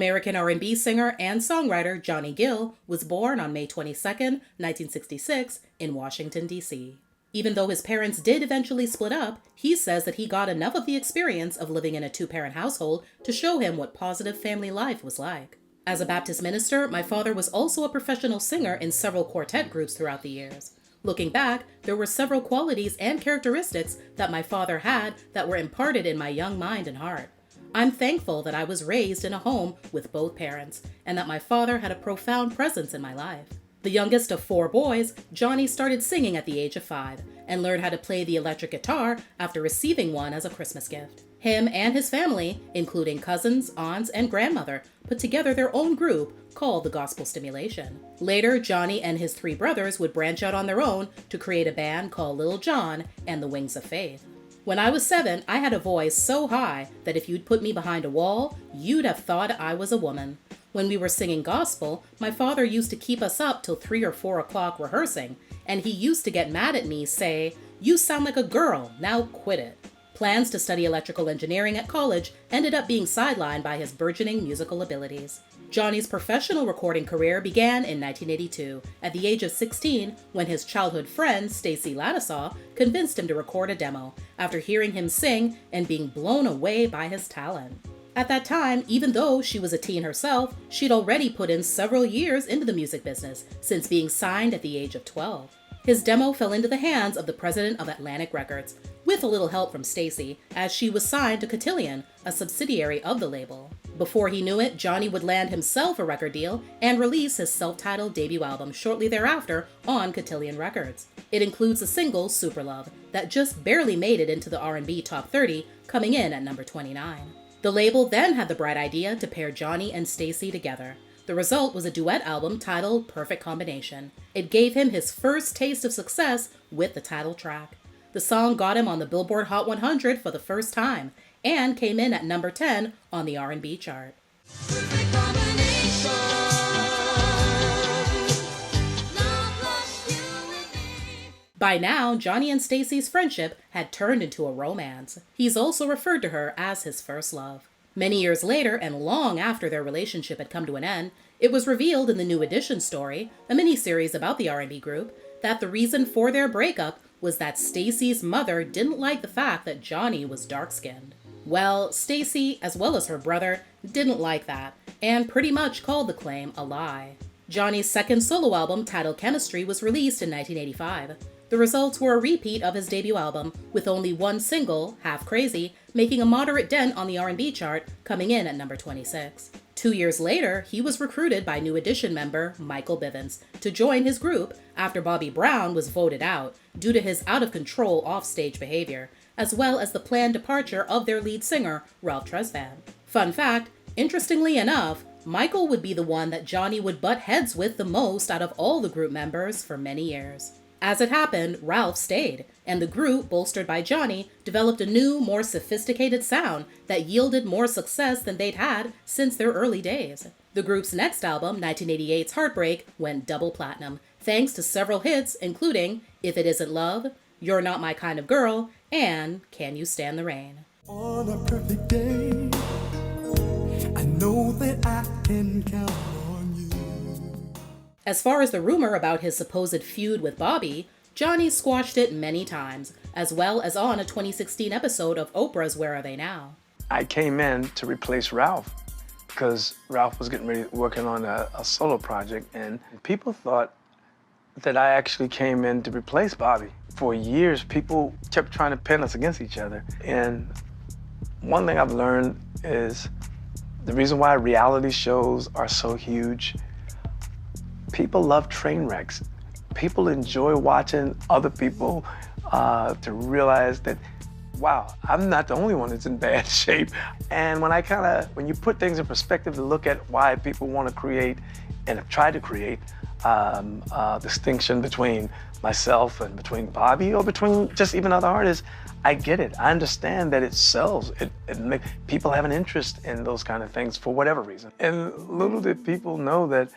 American R&B singer and songwriter Johnny Gill was born on May 22, 1966, in Washington, D.C. Even though his parents did eventually split up, he says that he got enough of the experience of living in a two-parent household to show him what positive family life was like. As a Baptist minister, my father was also a professional singer in several quartet groups throughout the years. Looking back, there were several qualities and characteristics that my father had that were imparted in my young mind and heart. I'm thankful that I was raised in a home with both parents, and that my father had a profound presence in my life. The youngest of 4 boys, Johnny started singing at the age of 5, and learned how to play the electric guitar after receiving one as a Christmas gift. Him and his family, including cousins, aunts, and grandmother, put together their own group called the Gospel Stimulation. Later, Johnny and his 3 brothers would branch out on their own to create a band called Little John and the Wings of Faith. When I was 7, I had a voice so high that if you'd put me behind a wall, you'd have thought I was a woman. When we were singing gospel, my father used to keep us up till 3 or 4 o'clock rehearsing, and he used to get mad at me, say, "You sound like a girl, now quit it." Plans to study electrical engineering at college ended up being sidelined by his burgeoning musical abilities. Johnny's professional recording career began in 1982, at the age of 16, when his childhood friend, Stacy Ladisaw, convinced him to record a demo, after hearing him sing and being blown away by his talent. At that time, even though she was a teen herself, she'd already put in several years into the music business, since being signed at the age of 12. His demo fell into the hands of the president of Atlantic Records, with a little help from Stacy, as she was signed to Cotillion, a subsidiary of the label. Before he knew it, Johnny would land himself a record deal and release his self-titled debut album shortly thereafter on Cotillion Records. It includes the single Super Love, that just barely made it into the R&B Top 30, coming in at number 29. The label then had the bright idea to pair Johnny and Stacy together. The result was a duet album titled Perfect Combination. It gave him his first taste of success with the title track. The song got him on the Billboard Hot 100 for the first time, and came in at number 10 on the R&B chart. By now, Johnny and Stacy's friendship had turned into a romance. He's also referred to her as his first love. Many years later, and long after their relationship had come to an end, it was revealed in the New Edition story, a miniseries about the R&B group, that the reason for their breakup was that Stacy's mother didn't like the fact that Johnny was dark-skinned. Well, Stacy, as well as her brother, didn't like that, and pretty much called the claim a lie. Johnny's second solo album, titled Chemistry, was released in 1985. The results were a repeat of his debut album, with only one single, Half Crazy, making a moderate dent on the R&B chart, coming in at number 26. 2 years later, he was recruited by New Edition member Michael Bivins to join his group after Bobby Brown was voted out due to his out-of-control off-stage behavior, as well as the planned departure of their lead singer, Ralph Tresvant. Fun fact, interestingly enough, Michael would be the one that Johnny would butt heads with the most out of all the group members for many years. As it happened, Ralph stayed, and the group, bolstered by Johnny, developed a new, more sophisticated sound that yielded more success than they'd had since their early days. The group's next album, 1988's Heartbreak, went double platinum, thanks to several hits including If It Isn't Love, You're Not My Kind of Girl, and Can You Stand the Rain. On a perfect day, I know that I can count on you. As far as the rumor about his supposed feud with Bobby, Johnny squashed it many times, as well as on a 2016 episode of Oprah's Where Are They Now? I came in to replace Ralph because Ralph was getting ready, working on a solo project, and people thought that I actually came in to replace Bobby. For years, people kept trying to pin us against each other. And one thing I've learned is the reason why reality shows are so huge, people love train wrecks. People enjoy watching other people to realize that, wow, I'm not the only one that's in bad shape. And when you put things in perspective to look at why people want to create and have tried to create distinction between myself and between Bobby or between just even other artists, I get it. I understand that it sells. It makes people have an interest in those kind of things for whatever reason. And little did people know that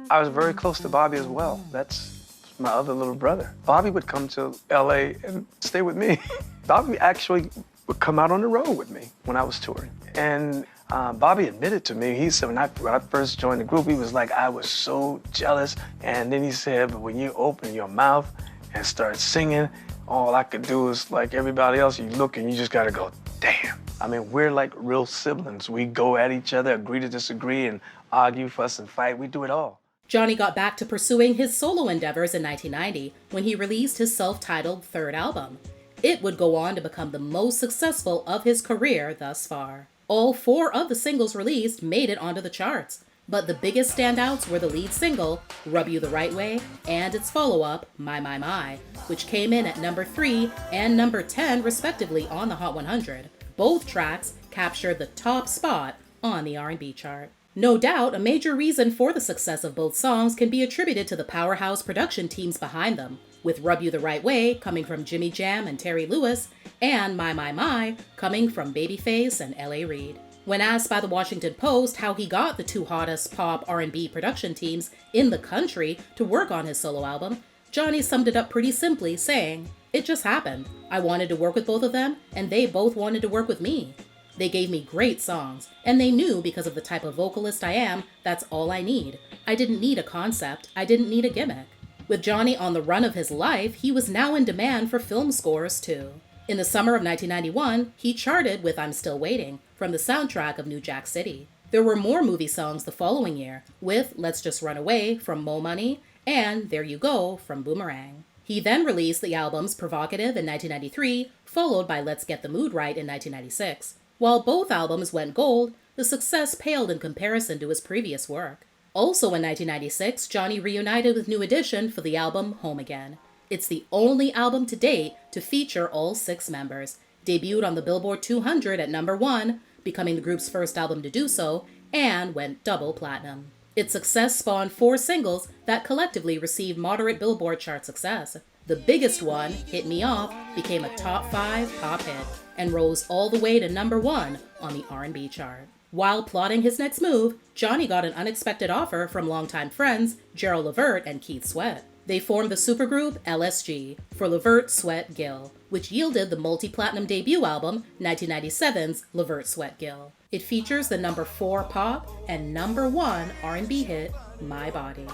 I was very close to Bobby as well. That's my other little brother. Bobby would come to LA and stay with me. Bobby actually would come out on the road with me when I was touring. And Bobby admitted to me, he said when I first joined the group, he was like, I was so jealous. And then he said, but when you open your mouth and start singing, all I could do is like everybody else, you look and you just gotta go, damn. I mean, we're like real siblings. We go at each other, agree to disagree, and argue, fuss, and fight. We do it all. Johnny got back to pursuing his solo endeavors in 1990 when he released his self-titled third album. It would go on to become the most successful of his career thus far. All 4 of the singles released made it onto the charts, but the biggest standouts were the lead single, Rub You the Right Way, and its follow-up, My, which came in at number 3 and number 10 respectively on the Hot 100. Both tracks captured the top spot on the R&B chart. No doubt, a major reason for the success of both songs can be attributed to the powerhouse production teams behind them, with Rub You the Right Way coming from Jimmy Jam and Terry Lewis, and My coming from Babyface and L.A. Reid. When asked by the Washington Post how he got the 2 hottest pop R&B production teams in the country to work on his solo album, Johnny summed it up pretty simply, saying, "It just happened. I wanted to work with both of them, and they both wanted to work with me. They gave me great songs, and they knew because of the type of vocalist I am, that's all I need. I didn't need a concept, I didn't need a gimmick." With Johnny on the run of his life, he was now in demand for film scores too. In the summer of 1991, he charted with I'm Still Waiting from the soundtrack of New Jack City. There were more movie songs the following year, with Let's Just Run Away from Mo Money and There You Go from Boomerang. He then released the albums Provocative in 1993, followed by Let's Get the Mood Right in 1996. While both albums went gold, the success paled in comparison to his previous work. Also in 1996, Johnny reunited with New Edition for the album Home Again. It's the only album to date to feature all 6 members, debuted on the Billboard 200 at number 1, becoming the group's first album to do so, and went double platinum. Its success spawned 4 singles that collectively received moderate Billboard chart success. The biggest one, Hit Me Off, became a top 5 pop hit and rose all the way to number 1 on the R&B chart. While plotting his next move, Johnny got an unexpected offer from longtime friends Gerald Levert and Keith Sweat. They formed the supergroup LSG for Levert, Sweat, Gill, which yielded the multi-platinum debut album 1997's Levert, Sweat, Gill. It features the number 4 pop and number 1 R&B hit, My Body.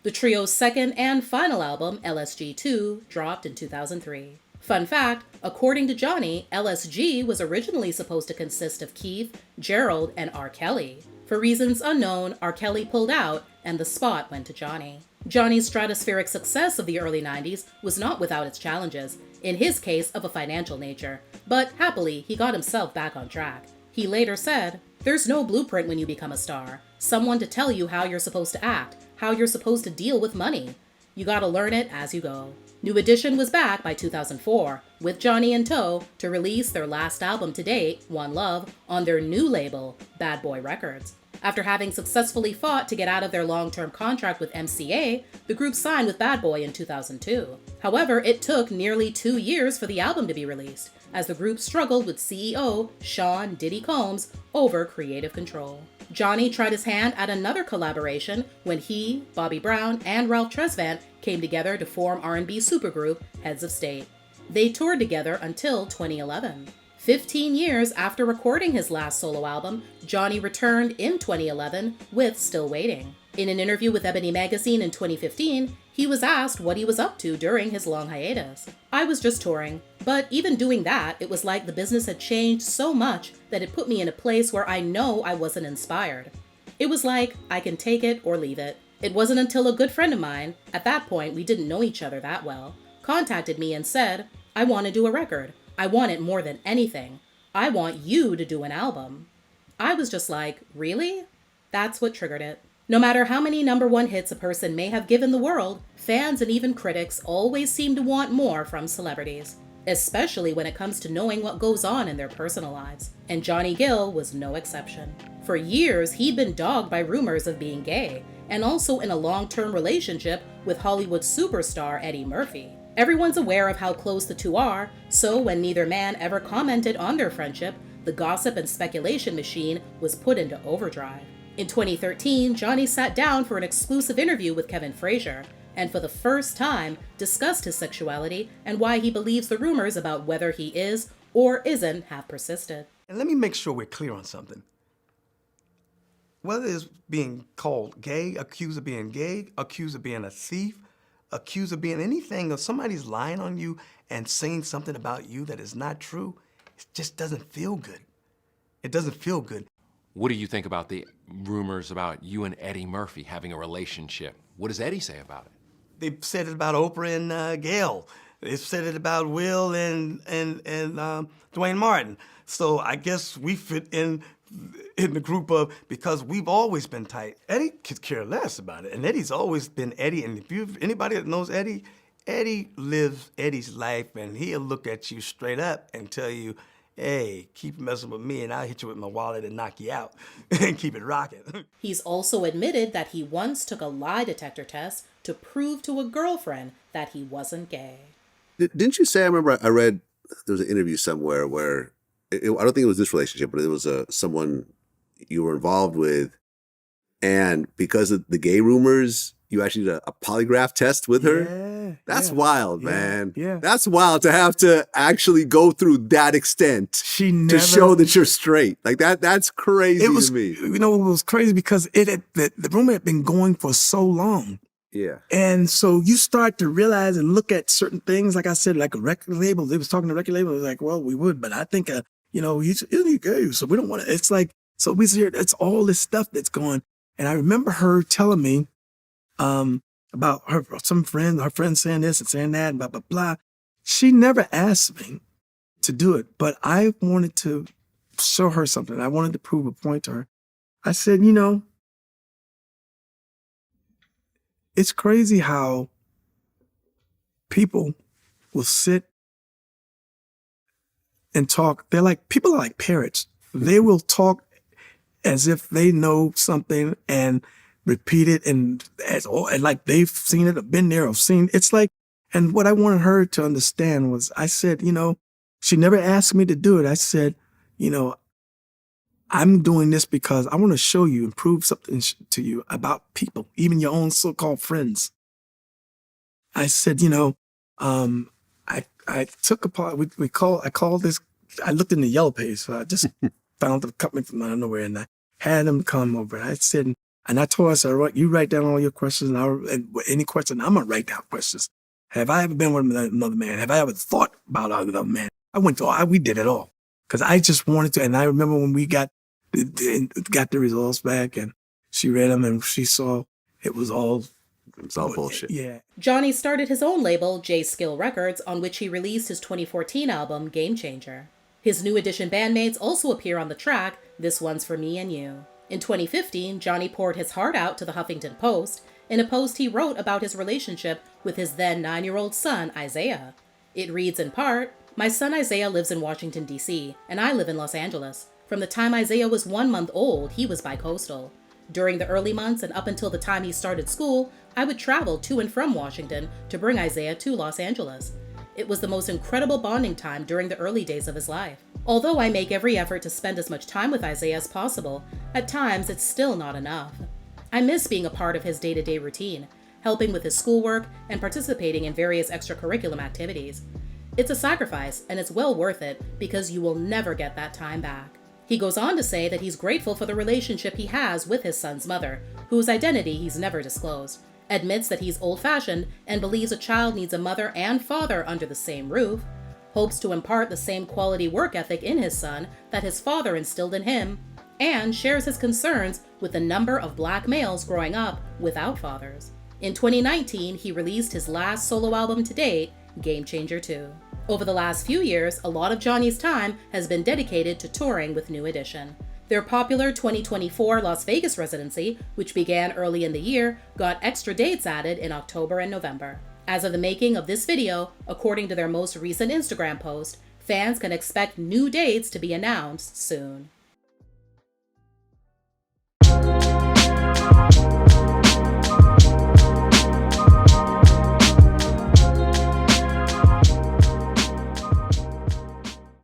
The trio's second and final album, LSG2, dropped in 2003. Fun fact, according to Johnny, LSG was originally supposed to consist of Keith, Gerald, and R. Kelly. For reasons unknown, R. Kelly pulled out, and the spot went to Johnny. Johnny's stratospheric success of the early 90s was not without its challenges, in his case of a financial nature, but happily, he got himself back on track. He later said, "There's no blueprint when you become a star. Someone to tell you how you're supposed to act, how you're supposed to deal with money. You gotta learn it as you go." New Edition was back by 2004, with Johnny in tow, to release their last album to date, One Love, on their new label, Bad Boy Records. After having successfully fought to get out of their long-term contract with MCA, the group signed with Bad Boy in 2002. However, it took nearly 2 years for the album to be released, as the group struggled with CEO Sean Diddy Combs over creative control. Johnny tried his hand at another collaboration when he, Bobby Brown, and Ralph Tresvant came together to form R&B supergroup Heads of State. They toured together until 2011. 15 years after recording his last solo album, Johnny returned in 2011 with Still Waiting. In an interview with Ebony Magazine in 2015, he was asked what he was up to during his long hiatus. "I was just touring, but even doing that, it was like the business had changed so much that it put me in a place where I know I wasn't inspired. It was like, I can take it or leave it. It wasn't until a good friend of mine, at that point we didn't know each other that well, contacted me and said, 'I want to do a record. I want it more than anything. I want you to do an album.' I was just like, really? That's what triggered it." No matter how many number 1 hits a person may have given the world, fans and even critics always seem to want more from celebrities, especially when it comes to knowing what goes on in their personal lives. And Johnny Gill was no exception. For years, he'd been dogged by rumors of being gay, and also in a long-term relationship with Hollywood superstar Eddie Murphy. Everyone's aware of how close the two are, so when neither man ever commented on their friendship, the gossip and speculation machine was put into overdrive. In 2013, Johnny sat down for an exclusive interview with Kevin Frazier, and for the first time discussed his sexuality and why he believes the rumors about whether he is or isn't have persisted. And let me make sure we're clear on something. Whether it's being called gay, accused of being gay, accused of being a thief, accused of being anything, if somebody's lying on you and saying something about you that is not true, it just doesn't feel good. It doesn't feel good. What do you think about the rumors about you and Eddie Murphy having a relationship? What does Eddie say about it? They've said it about Oprah and Gail. They've said it about Will and Dwayne Martin. So I guess we fit in the group of, because we've always been tight. Eddie could care less about it, and Eddie's always been Eddie. And if anybody that knows Eddie, Eddie lives Eddie's life, and he'll look at you straight up and tell you, hey, keep messing with me and I'll hit you with my wallet and knock you out and keep it rocking. He's also admitted that he once took a lie detector test to prove to a girlfriend that he wasn't gay. Didn't you say, I remember I read, there was an interview somewhere where, I don't think it was this relationship, but it was someone you were involved with, and because of the gay rumors, you actually did a polygraph test with her? That's wild, man. Yeah. That's wild to have to actually go through that extent to show that you're straight. Like that's crazy to me. You know, it was crazy because the rumor had been going for so long. Yeah. And so you start to realize and look at certain things, like I said, like a record label. They was talking to record label. It was like, well, we would, but I think, isn't he gay? So we don't want to. It's like, so we hear it's all this stuff that's going. And I remember her telling me about her friend saying this and saying that, and blah, blah, blah. She never asked me to do it, but I wanted to show her something. I wanted to prove a point to her. I said, it's crazy how people will sit and talk. People are like parrots. They will talk as if they know something and repeat it and like they've seen it or been there or seen. It's like, and what I wanted her to understand was, I said, she never asked me to do it. I said, I'm doing this because I want to show you and prove something to you about people, even your own so-called friends. I said, I took apart, I called this, I looked in the yellow page, so I just found the company from out of nowhere, and I had them come over. I said, and I told her, I said, you write down all your questions, and any question, I'm going to write down questions. Have I ever been with another man? Have I ever thought about another man? We did it all. Because I just wanted to, and I remember when we got the results back, and she read them, and she saw it was all bullshit. Yeah. Johnny started his own label, J Skill Records, on which he released his 2014 album, Game Changer. His New Edition bandmates also appear on the track, This One's For Me and You. In 2015, Johnny poured his heart out to the Huffington Post in a post he wrote about his relationship with his then 9-year-old son, Isaiah. It reads in part, "My son Isaiah lives in Washington, D.C., and I live in Los Angeles. From the time Isaiah was 1 month old, he was bicoastal. During the early months and up until the time he started school, I would travel to and from Washington to bring Isaiah to Los Angeles. It was the most incredible bonding time during the early days of his life. Although I make every effort to spend as much time with Isaiah as possible, at times it's still not enough. I miss being a part of his day-to-day routine, helping with his schoolwork and participating in various extracurriculum activities. It's a sacrifice, and it's well worth it because you will never get that time back." He goes on to say that he's grateful for the relationship he has with his son's mother, whose identity he's never disclosed, admits that he's old-fashioned and believes a child needs a mother and father under the same roof, hopes to impart the same quality work ethic in his son that his father instilled in him, and shares his concerns with the number of Black males growing up without fathers. In 2019, he released his last solo album to date, Game Changer 2. Over the last few years, a lot of Johnny's time has been dedicated to touring with New Edition. Their popular 2024 Las Vegas residency, which began early in the year, got extra dates added in October and November. As of the making of this video, according to their most recent Instagram post, fans can expect new dates to be announced soon.